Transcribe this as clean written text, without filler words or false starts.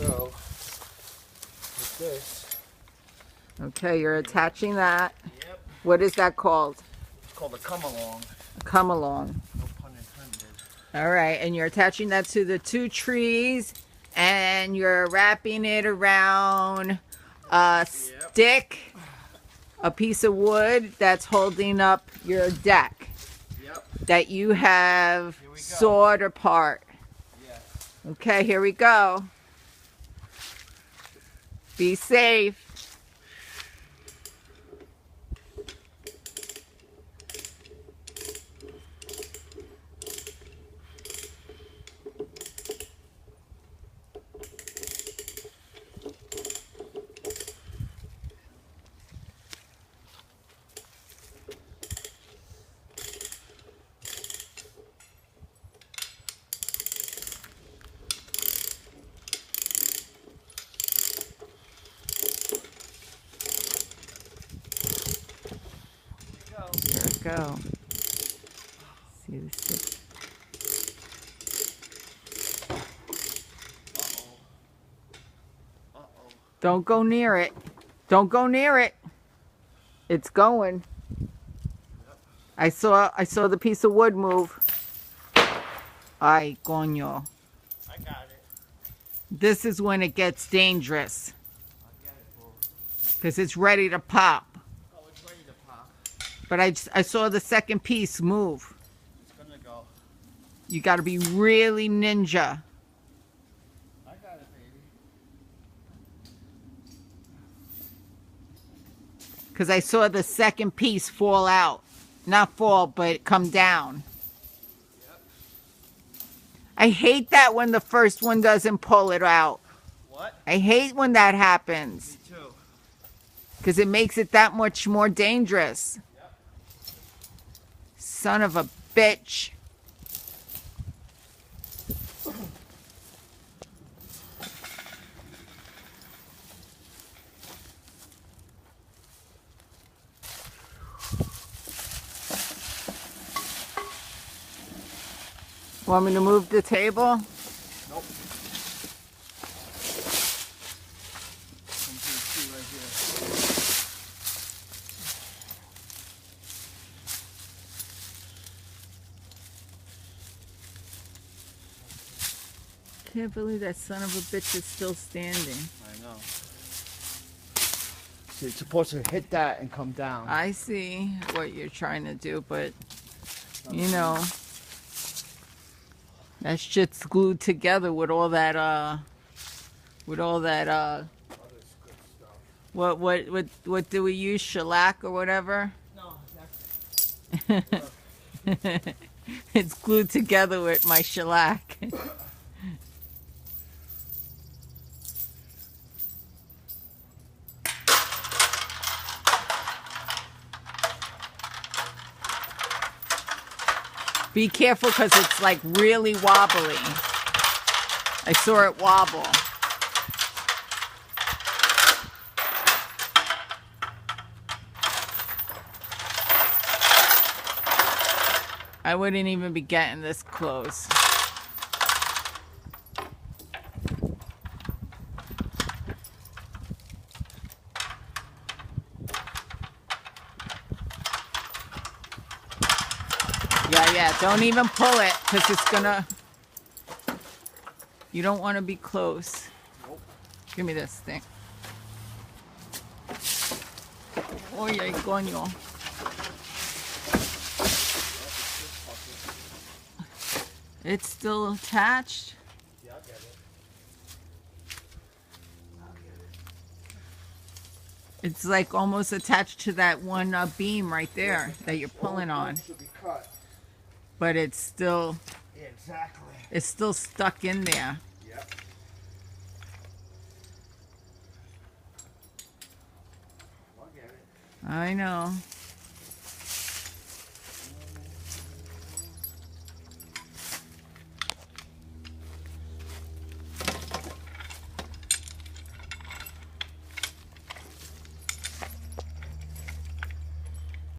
So, with this. Okay, you're attaching that. Yep. What is that called? It's called a come along. A come along. No pun intended. All right, and you're attaching that to the two trees, and you're wrapping it around a stick, a piece of wood that's holding up your deck. Yep. That you have sawed apart. Yes. Okay, here we go. Be safe. There we go. See the stick. Don't go near it. Don't go near it. It's going. I saw the piece of wood move. Ay, coño. I got it. This is when it gets dangerous. I get it, boo. Because it's ready to pop. Oh, it's ready to pop. But I saw the second piece move. It's gonna go. You got to be really ninja. I got it, baby. Because I saw the second piece fall out. Not fall, but come down. Yep. I hate that when the first one doesn't pull it out. What? I hate when that happens. Me too. Because it makes it that much more dangerous. Yep. Son of a bitch. Want me to move the table? Nope. Come to the tree right here. Can't believe that son of a bitch is still standing. I know. So it's supposed to hit that and come down. I see what you're trying to do, but you know, that shit's glued together with all that Other good stuff. what do we use, shellac or whatever? No, that's It's glued together with my shellac. Be careful because it's like really wobbly. I saw it wobble. I wouldn't even be getting this close. Yeah, don't even pull it because it's gonna, you don't want to be close. Nope. Give me this thing. Oy, ay, coño. It's still attached. Yeah, I'll get it. I'll get it. It's like almost attached to that one beam right there that you're pulling on. Should be cut. But it's still, Yeah, exactly. it's still stuck in there. Yep. I'll get it. I know.